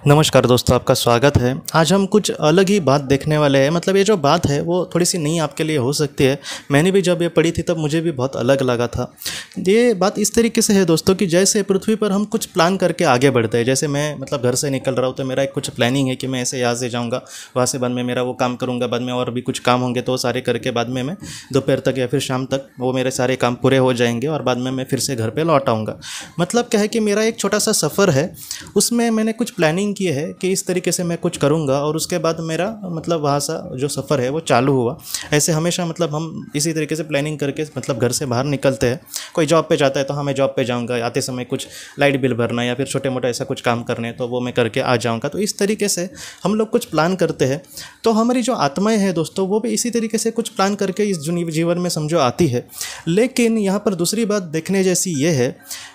नमस्कार दोस्तों, आपका स्वागत है। आज हम कुछ अलग ही बात देखने वाले हैं। मतलब ये जो बात है वो थोड़ी सी नई आपके लिए हो सकती है। मैंने भी जब ये पढ़ी थी तब मुझे भी बहुत अलग लगा था। ये बात इस तरीके से है दोस्तों कि जैसे पृथ्वी पर हम कुछ प्लान करके आगे बढ़ते हैं। जैसे मैं घर से निकल रहा हूँ तो मेरा एक कुछ प्लानिंग है कि मैं ऐसे यहाँ से जाऊँगा, वहाँ से बाद में मेरा वो काम करूँगा, बाद में और भी कुछ काम होंगे तो वो सारे करके बाद में मैं दोपहर तक या फिर शाम तक वो मेरे सारे काम पूरे हो जाएंगे और बाद में मैं फिर से घर पर लौट आऊँगा। मतलब क्या है कि मेरा एक छोटा सा सफ़र है, उसमें मैंने कुछ प्लानिंग की है कि इस तरीके से मैं कुछ करूँगा और उसके बाद मेरा वहाँ सा जो सफ़र है वो चालू हुआ। ऐसे हमेशा हम इसी तरीके से प्लानिंग करके घर से बाहर निकलते हैं। कोई जॉब पे जाता है तो हाँ मैं जॉब पे जाऊँगा, आते समय कुछ लाइट बिल भरना या फिर छोटे मोटे ऐसा कुछ काम करने तो वो मैं करके आ जाऊँगा। तो इस तरीके से हम लोग कुछ प्लान करते हैं। तो हमारी जो आत्माएँ हैं दोस्तों वो भी इसी तरीके से कुछ प्लान करके इस जीवन में समझो आती है। लेकिन यहाँ पर दूसरी बात देखने जैसी ये है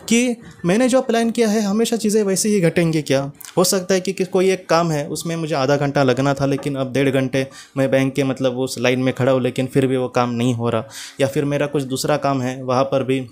कि मैंने जो प्लान किया है हमेशा चीज़ें वैसे ही घटेंगी क्या? हो सकता है कि कोई एक काम है उसमें मुझे आधा घंटा लगना था लेकिन अब 1.5 घंटे मैं बैंक के उस लाइन में खड़ा हूँ लेकिन फिर भी वो काम नहीं हो रहा। या फिर मेरा कुछ दूसरा काम है वहाँ पर भी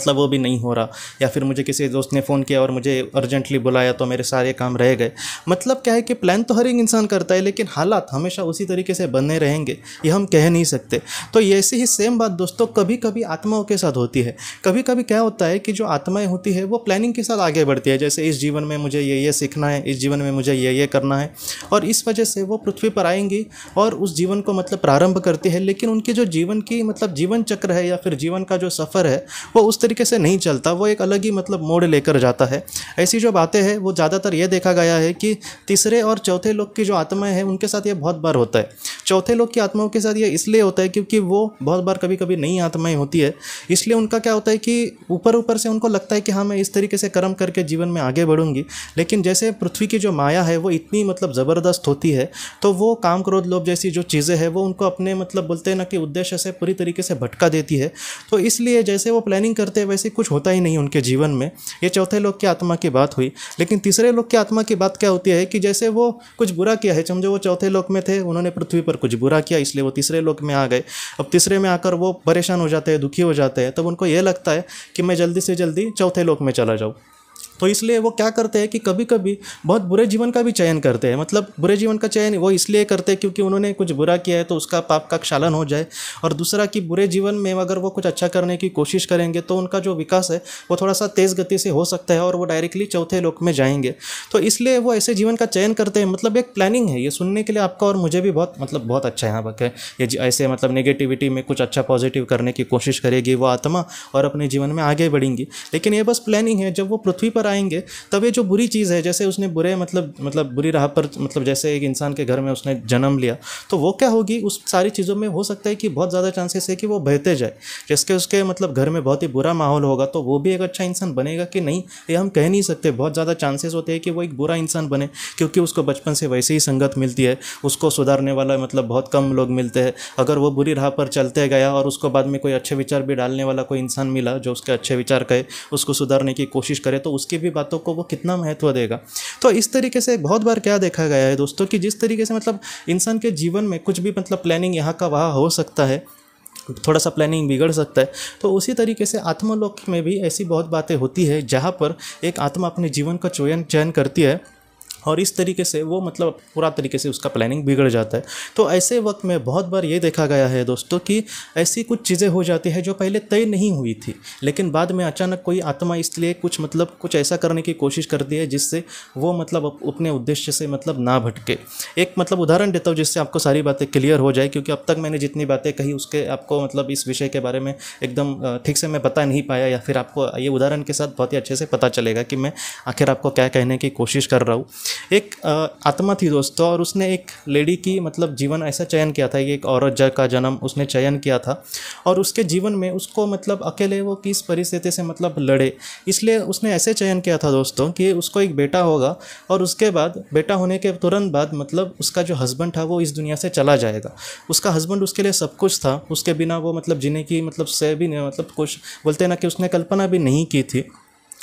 वो भी नहीं हो रहा। या फिर मुझे किसी दोस्त ने फ़ोन किया और मुझे अर्जेंटली बुलाया तो मेरे सारे काम रह गए। मतलब क्या है कि प्लान तो हर एक इंसान करता है लेकिन हालात हमेशा उसी तरीके से बने रहेंगे ये हम कह नहीं सकते। तो ऐसी ही सेम बात दोस्तों कभी कभी आत्माओं के साथ होती है। कभी कभी क्या होता है कि जो आत्माएं होती है वो प्लानिंग के साथ आगे बढ़ती है। जैसे इस जीवन में मुझे ये सीखना है, इस जीवन में मुझे ये करना है और इस वजह से वो पृथ्वी पर आएंगी और उस जीवन को प्रारंभ करती है। लेकिन उनकी जो जीवन की जीवन चक्र है या फिर जीवन का जो सफ़र है वो उस तरीके से नहीं चलता, वो एक अलग ही मोड़ लेकर जाता है। ऐसी जो बातें हैं वो ज़्यादातर ये देखा गया है कि तीसरे और चौथे लोग की जो आत्माएं हैं उनके साथ ये बहुत बार होता है। चौथे लोग की आत्माओं के साथ ये इसलिए होता है क्योंकि वो बहुत बार कभी कभी नई आत्माएं होती है, इसलिए उनका क्या होता है कि ऊपर से उनको लगता है कि हाँ मैं इस तरीके से कर्म करके जीवन में आगे बढ़ूंगी। लेकिन जैसे पृथ्वी की जो माया है वो इतनी ज़बरदस्त होती है तो वो काम क्रोध लोभ जैसी जो चीज़ें हैं वो उनको अपने बोलते हैं ना कि उद्देश्य से पूरी तरीके से भटका देती है। तो इसलिए जैसे वो प्लानिंग करते हैं वैसे कुछ होता ही नहीं उनके जीवन में। ये चौथे लोग की आत्मा की बात हुई। लेकिन तीसरे लोग की आत्मा की बात क्या होती है कि जैसे वो कुछ बुरा किया है, समझो वो चौथे लोक में थे, उन्होंने पृथ्वी पर कुछ बुरा किया इसलिए वो तीसरे लोक में आ गए। अब तीसरे में आकर वो परेशान हो जाते हैं, दुखी हो जाते हैं, तब उनको ये लगता है कि मैं जल्दी से जल्दी चौथे लोक में चला जाऊँ। तो इसलिए वो क्या करते हैं कि कभी कभी बहुत बुरे जीवन का भी चयन करते हैं। बुरे जीवन का चयन वो इसलिए करते हैं क्योंकि उन्होंने कुछ बुरा किया है तो उसका पाप का क्षालन हो जाए। और दूसरा कि बुरे जीवन में अगर वो कुछ अच्छा करने की कोशिश करेंगे तो उनका जो विकास है वो थोड़ा सा तेज़ गति से हो सकता है और वो डायरेक्टली चौथे लोक में जाएंगे। तो इसलिए वो ऐसे जीवन का चयन करते हैं। एक प्लानिंग है। ये सुनने के लिए आपका और मुझे भी बहुत अच्छा यहाँ पर है। ये ऐसे नेगेटिविटी में कुछ अच्छा पॉजिटिव करने की कोशिश करेगी वो आत्मा और अपने जीवन में आगे बढ़ेंगी। लेकिन ये बस प्लानिंग है। जब वो पृथ्वी पर आएंगे तब ये जो बुरी चीज़ है, जैसे उसने बुरे बुरी राह पर जैसे एक इंसान के घर में उसने जन्म लिया तो वो क्या होगी, उस सारी चीज़ों में हो सकता है कि बहुत ज़्यादा चांसेस है कि वो बहते जाए। जिसके उसके घर में बहुत ही बुरा माहौल होगा तो वो भी एक अच्छा इंसान बनेगा कि नहीं ये हम कह नहीं सकते। बहुत ज़्यादा चांसेस होते हैं कि वो एक बुरा इंसान बने क्योंकि उसको बचपन से वैसे ही संगत मिलती है, उसको सुधारने वाला बहुत कम लोग मिलते हैं। अगर वो बुरी राह पर चलते गया और उसको बाद में कोई अच्छे विचार भी डालने वाला कोई इंसान मिला जो उसके अच्छे विचार कहे, उसको सुधारने की कोशिश करे तो उसकी भी बातों को वो कितना महत्व देगा। तो इस तरीके से बहुत बार क्या देखा गया है दोस्तों कि जिस तरीके से इंसान के जीवन में कुछ भी प्लानिंग यहाँ का वहाँ हो सकता है, थोड़ा सा प्लानिंग बिगड़ सकता है। तो उसी तरीके से आत्मलोक में भी ऐसी बहुत बातें होती है जहाँ पर एक आत्मा अपने जीवन का चयन करती है और इस तरीके से वो पूरा तरीके से उसका प्लानिंग बिगड़ जाता है। तो ऐसे वक्त में बहुत बार ये देखा गया है दोस्तों कि ऐसी कुछ चीज़ें हो जाती है जो पहले तय नहीं हुई थी लेकिन बाद में अचानक कोई आत्मा इसलिए कुछ ऐसा करने की कोशिश करती है जिससे वो अपने उद्देश्य से ना भटके। एक उदाहरण देता हूँ जिससे आपको सारी बातें क्लियर हो जाए, क्योंकि अब तक मैंने जितनी बातें कही उसके आपको इस विषय के बारे में एकदम ठीक से मैं बता नहीं पाया, या फिर आपको ये उदाहरण के साथ बहुत ही अच्छे से पता चलेगा कि मैं आखिर आपको क्या कहने की कोशिश कर रहा हूँ। एक आत्मा थी दोस्तों और उसने एक लेडी की जीवन ऐसा चयन किया था, एक औरत का जन्म उसने चयन किया था और उसके जीवन में उसको अकेले वो किस परिस्थिति से लड़े, इसलिए उसने ऐसे चयन किया था दोस्तों कि उसको एक बेटा होगा और उसके बाद बेटा होने के तुरंत बाद उसका जो हस्बैंड था वो इस दुनिया से चला जाएगा। उसका हस्बैंड उसके लिए सब कुछ था, उसके बिना वो जीने की से भी कुछ बोलते हैं ना कि उसने कल्पना भी नहीं की थी।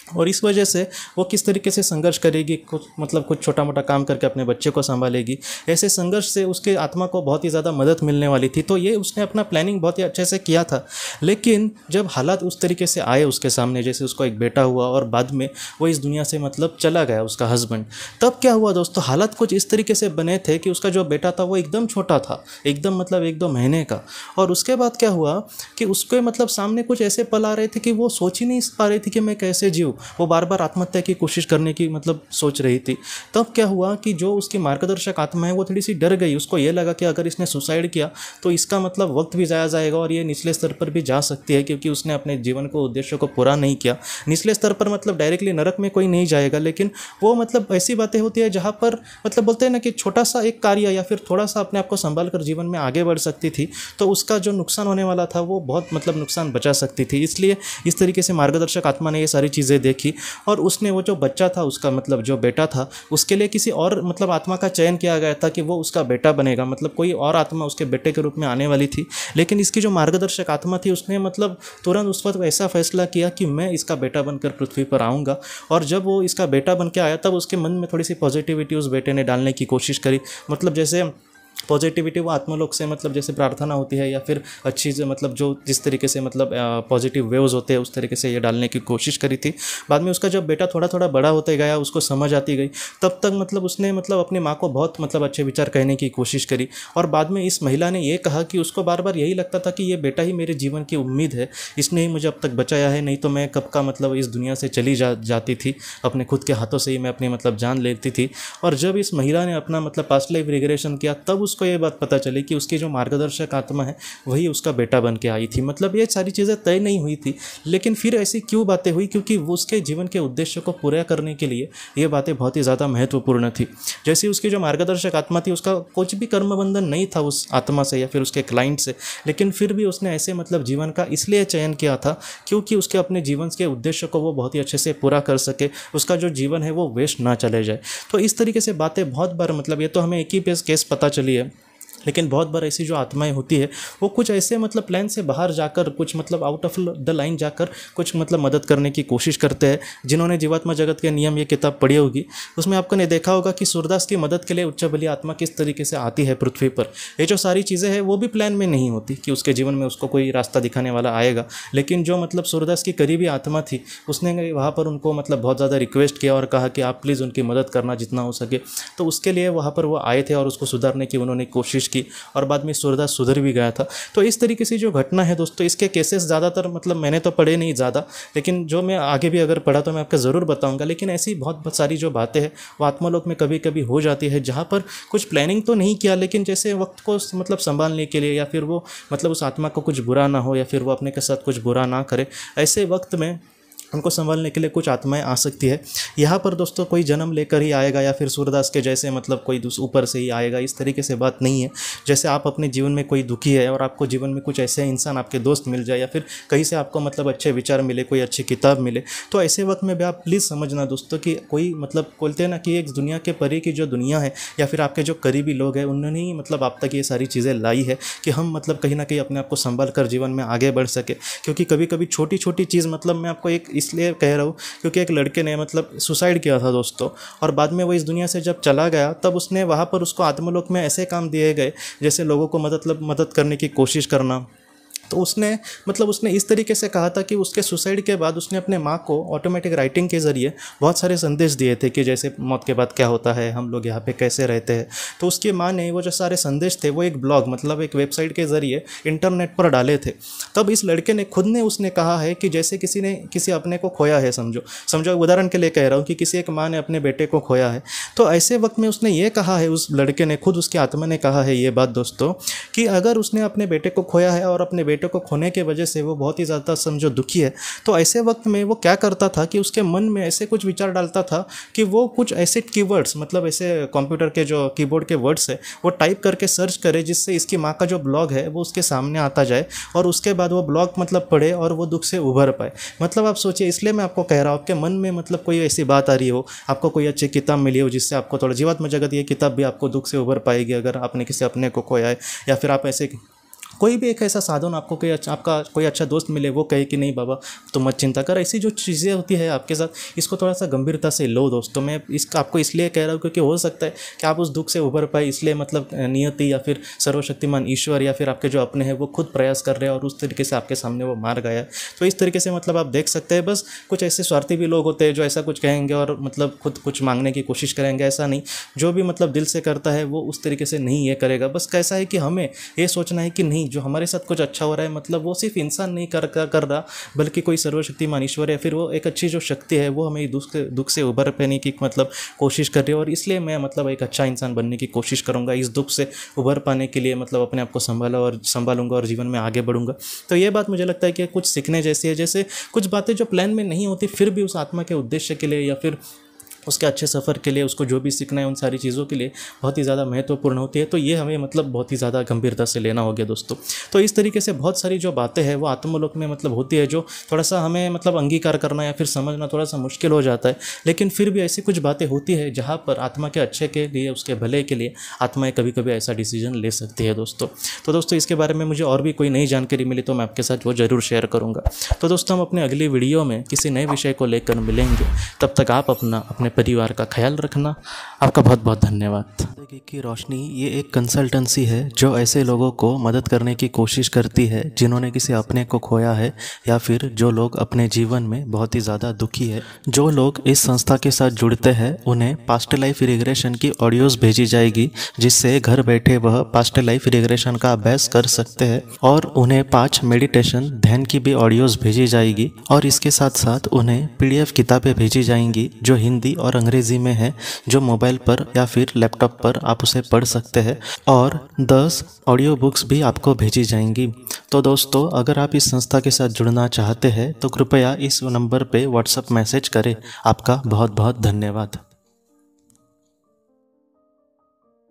और इस वजह से वो किस तरीके से संघर्ष करेगी, कुछ छोटा मोटा काम करके अपने बच्चे को संभालेगी। ऐसे संघर्ष से उसके आत्मा को बहुत ही ज़्यादा मदद मिलने वाली थी। तो ये उसने अपना प्लानिंग बहुत ही अच्छे से किया था। लेकिन जब हालात उस तरीके से आए उसके सामने, जैसे उसको एक बेटा हुआ और बाद में वो इस दुनिया से चला गया उसका हस्बैंड, तब क्या हुआ दोस्तों, हालात कुछ इस तरीके से बने थे कि उसका जो बेटा था वो एकदम छोटा था, एकदम 1-2 महीने का। और उसके बाद क्या हुआ कि उसके सामने कुछ ऐसे पल आ रहे थे कि वो सोच ही नहीं पा रही थी कि मैं कैसे जीऊँ। वो बार बार आत्महत्या की कोशिश करने की सोच रही थी। तब क्या हुआ कि जो उसकी मार्गदर्शक आत्मा है वो थोड़ी सी डर गई। उसको ये लगा कि अगर इसने सुसाइड किया तो इसका वक्त भी ज़ाया जाएगा और ये निचले स्तर पर भी जा सकती है, क्योंकि उसने अपने जीवन को उद्देश्य को पूरा नहीं किया। निचले स्तर पर डायरेक्टली नरक में कोई नहीं जाएगा, लेकिन वो ऐसी बातें होती है जहाँ पर बोलते हैं ना कि छोटा सा एक कार्य या फिर थोड़ा सा अपने आप को संभाल कर जीवन में आगे बढ़ सकती थी, तो उसका जो नुकसान होने वाला था वो बहुत नुकसान बचा सकती थी। इसलिए इस तरीके से मार्गदर्शक आत्मा ने ये सारी चीज़ें देखी और उसने वो जो बच्चा था उसका जो बेटा था उसके लिए किसी और आत्मा का चयन किया गया था कि वो उसका बेटा बनेगा। कोई और आत्मा उसके बेटे के रूप में आने वाली थी, लेकिन इसकी जो मार्गदर्शक आत्मा थी उसने तुरंत उस वक्त ऐसा फैसला किया कि मैं इसका बेटा बनकर पृथ्वी पर आऊँगा। और जब वो इसका बेटा बन के आया तब उसके मन में थोड़ी सी पॉजिटिविटी उस बेटे ने डालने की कोशिश करी। जैसे पॉजिटिविटी वो आत्मलोक से जैसे प्रार्थना होती है या फिर अच्छी से जो जिस तरीके से पॉजिटिव वेव्स होते हैं उस तरीके से ये डालने की कोशिश करी थी। बाद में उसका जब बेटा थोड़ा थोड़ा बड़ा होते गया, उसको समझ आती गई, तब तक उसने अपनी माँ को बहुत अच्छे विचार कहने की कोशिश करी। और बाद में इस महिला ने ये कहा कि उसको बार बार यही लगता था कि ये बेटा ही मेरे जीवन की उम्मीद है, इसने ही मुझे अब तक बचाया है, नहीं तो मैं कब का इस दुनिया से चली जाती थी, अपने खुद के हाथों से ही मैं अपनी जान लेती थी। और जब इस महिला ने अपना पास्ट लाइफ रिग्रेशन किया तब उसको ये बात पता चली कि उसकी जो मार्गदर्शक आत्मा है वही उसका बेटा बन के आई थी। ये सारी चीज़ें तय नहीं हुई थी, लेकिन फिर ऐसी क्यों बातें हुई, क्योंकि वो उसके जीवन के उद्देश्य को पूरा करने के लिए ये बातें बहुत ही ज़्यादा महत्वपूर्ण थी। जैसे उसकी जो मार्गदर्शक आत्मा थी उसका कुछ भी कर्म बंधन नहीं था उस आत्मा से या फिर उसके क्लाइंट से, लेकिन फिर भी उसने ऐसे जीवन का इसलिए चयन किया था क्योंकि उसके अपने जीवन के उद्देश्य को वो बहुत ही अच्छे से पूरा कर सके, उसका जो जीवन है वो वेस्ट ना चले जाए। तो इस तरीके से बातें बहुत बार ये तो हमें एक ही केस पता चली है, लेकिन बहुत बार ऐसी जो आत्माएं होती है वो कुछ ऐसे प्लान से बाहर जाकर कुछ आउट ऑफ द लाइन जाकर कुछ मदद करने की कोशिश करते हैं। जिन्होंने जीवात्मा जगत के नियम ये किताब पढ़ी होगी उसमें आपको ने देखा होगा कि सूरदास की मदद के लिए उच्च बलि आत्मा किस तरीके से आती है पृथ्वी पर। ये जो सारी चीज़ें हैं वो भी प्लान में नहीं होती कि उसके जीवन में उसको कोई रास्ता दिखाने वाला आएगा, लेकिन जो सूरदास की करीबी आत्मा थी उसने वहाँ पर उनको बहुत ज़्यादा रिक्वेस्ट किया और कहा कि आप प्लीज़ उनकी मदद करना जितना हो सके। तो उसके लिए वहाँ पर वो आए थे और उसको सुधारने की उन्होंने कोशिश की और बाद में सूरदास सुधर भी गया था। तो इस तरीके से जो घटना है दोस्तों, इसके केसेस ज़्यादातर मैंने तो पढ़े नहीं ज़्यादा, लेकिन जो मैं आगे भी अगर पढ़ा तो मैं आपको ज़रूर बताऊंगा। लेकिन ऐसी बहुत सारी जो बातें हैं वो आत्मालोक में कभी कभी हो जाती है जहाँ पर कुछ प्लानिंग तो नहीं किया, लेकिन जैसे वक्त को संभालने के लिए या फिर वो उस आत्मा को कुछ बुरा ना हो या फिर वो अपने के साथ कुछ बुरा ना करे, ऐसे वक्त में उनको संभालने के लिए कुछ आत्माएं आ सकती है। यहाँ पर दोस्तों कोई जन्म लेकर ही आएगा या फिर सूरदास के जैसे कोई ऊपर से ही आएगा, इस तरीके से बात नहीं है। जैसे आप अपने जीवन में कोई दुखी है और आपको जीवन में कुछ ऐसे इंसान आपके दोस्त मिल जाए या फिर कहीं से आपको अच्छे विचार मिले, कोई अच्छी किताब मिले, तो ऐसे वक्त में भी आप प्लीज़ समझना दोस्तों कि कोई बोलते हैं ना कि एक दुनिया के परे की जो दुनिया है या फिर आपके जो करीबी लोग हैं उन्होंने ही आप तक ये सारी चीज़ें लाई है कि हम कहीं ना कहीं अपने आप को संभाल कर जीवन में आगे बढ़ सके। क्योंकि कभी कभी छोटी छोटी चीज़ मैं आपको एक इसलिए कह रहा हूँ क्योंकि एक लड़के ने सुसाइड किया था दोस्तों, और बाद में वो इस दुनिया से जब चला गया तब उसने वहाँ पर उसको आत्मलोक में ऐसे काम दिए गए जैसे लोगों को मदद करने की कोशिश करना। तो उसने उसने इस तरीके से कहा था कि उसके सुसाइड के बाद उसने अपने माँ को ऑटोमेटिक राइटिंग के ज़रिए बहुत सारे संदेश दिए थे कि जैसे मौत के बाद क्या होता है, हम लोग यहाँ पे कैसे रहते हैं। तो उसकी माँ ने वो जो सारे संदेश थे वो एक ब्लॉग एक वेबसाइट के ज़रिए इंटरनेट पर डाले थे। तब इस लड़के ने खुद ने उसने कहा है कि जैसे किसी ने किसी अपने को खोया है, समझो उदाहरण के लिए कह रहा हूँ कि किसी एक माँ ने अपने बेटे को खोया है, तो ऐसे वक्त में उसने ये कहा है, उस लड़के ने खुद उसकी आत्मा ने कहा है ये बात दोस्तों कि अगर उसने अपने बेटे को खोया है और अपने बेटे को खोने के वजह से वो बहुत ही ज़्यादा दुखी है, तो ऐसे वक्त में वो क्या करता था कि उसके मन में ऐसे कुछ विचार डालता था कि वो कुछ ऐसे कीवर्ड्स ऐसे कंप्यूटर के जो कीबोर्ड के वर्ड्स है वो टाइप करके सर्च करे जिससे इसकी माँ का जो ब्लॉग है वो उसके सामने आता जाए और उसके बाद वो ब्लॉग पढ़े और वो दुख से उभर पाए। आप सोचिए, इसलिए मैं आपको कह रहा हूँ आपके मन में कोई ऐसी बात आ रही हो, आपको कोई अच्छी किताब मिली हो जिससे आपको थोड़ा जीवात्मा जगत, ये किताब भी आपको दुख से उभर पाएगी अगर आपने किसी अपने को खोया है या फिर आप ऐसे कोई भी एक ऐसा साधन आपको आपका कोई अच्छा दोस्त मिले, वो कहे कि नहीं बाबा तुम मत चिंता कर, ऐसी जो चीज़ें होती है आपके साथ, इसको थोड़ा सा गंभीरता से लो दोस्तों। मैं आपको इसलिए कह रहा हूँ क्योंकि हो सकता है कि आप उस दुख से उभर पाए, इसलिए मतलब नियति या फिर सर्वशक्तिमान ईश्वर या फिर आपके जो अपने हैं वो खुद प्रयास कर रहे हैं और उस तरीके से आपके सामने वो मार गया। तो इस तरीके से मतलब आप देख सकते हैं। बस कुछ ऐसे स्वार्थी भी लोग होते हैं जो ऐसा कुछ कहेंगे और मतलब खुद कुछ मांगने की कोशिश करेंगे, ऐसा नहीं। जो भी मतलब दिल से करता है वो उस तरीके से नहीं ये करेगा। बस कैसा है कि हमें ये सोचना है कि नहीं, जो हमारे साथ कुछ अच्छा हो रहा है मतलब वो सिर्फ इंसान नहीं कर रहा, बल्कि कोई सर्वशक्तिमान ईश्वर है, फिर वो एक अच्छी जो शक्ति है वो हमें दुख से उभर पाने की मतलब कोशिश कर रही है। और इसलिए मैं मतलब एक अच्छा इंसान बनने की कोशिश करूँगा, इस दुख से उभर पाने के लिए मतलब अपने आप को संभालूंगा और जीवन में आगे बढ़ूंगा। तो ये बात मुझे लगता है कि कुछ सीखने जैसी है। जैसे कुछ बातें जो प्लान में नहीं होती फिर भी उस आत्मा के उद्देश्य के लिए या फिर उसके अच्छे सफ़र के लिए, उसको जो भी सीखना है उन सारी चीज़ों के लिए बहुत ही ज़्यादा महत्वपूर्ण होती है। तो ये हमें मतलब बहुत ही ज़्यादा गंभीरता से लेना होगा दोस्तों। तो इस तरीके से बहुत सारी जो बातें हैं वो आत्मलोक में मतलब होती है, जो थोड़ा सा हमें मतलब अंगीकार करना या फिर समझना थोड़ा सा मुश्किल हो जाता है। लेकिन फिर भी ऐसी कुछ बातें होती है जहाँ पर आत्मा के अच्छे के लिए, उसके भले के लिए आत्माएँ कभी कभी ऐसा डिसीजन ले सकती है दोस्तों। तो दोस्तों इसके बारे में मुझे और भी कोई नई जानकारी मिली तो मैं आपके साथ वो ज़रूर शेयर करूँगा। तो दोस्तों हम अपने अगली वीडियो में किसी नए विषय को लेकर मिलेंगे। तब तक आप अपने परिवार का ख्याल रखना। आपका बहुत बहुत धन्यवाद। जिंदगी की रोशनी ये एक कंसल्टेंसी है जो ऐसे लोगों को मदद करने की कोशिश करती है जिन्होंने किसी अपने को खोया है या फिर जो लोग अपने जीवन में बहुत ही ज़्यादा दुखी है। जो लोग इस संस्था के साथ जुड़ते हैं उन्हें पास्ट लाइफ रिग्रेशन की ऑडियोज़ भेजी जाएगी, जिससे घर बैठे वह पास्ट लाइफ रिग्रेशन का अभ्यास कर सकते हैं। और उन्हें 5 मेडिटेशन ध्यान की भी ऑडियोज़ भेजी जाएगी और इसके साथ साथ उन्हें PDF किताबें भेजी जाएंगी जो हिंदी और अंग्रेज़ी में है, जो मोबाइल पर या फिर लैपटॉप पर आप उसे पढ़ सकते हैं। और 10 ऑडियो बुक्स भी आपको भेजी जाएंगी। तो दोस्तों अगर आप इस संस्था के साथ जुड़ना चाहते हैं तो कृपया इस नंबर पे व्हाट्सएप मैसेज करें। आपका बहुत बहुत धन्यवाद।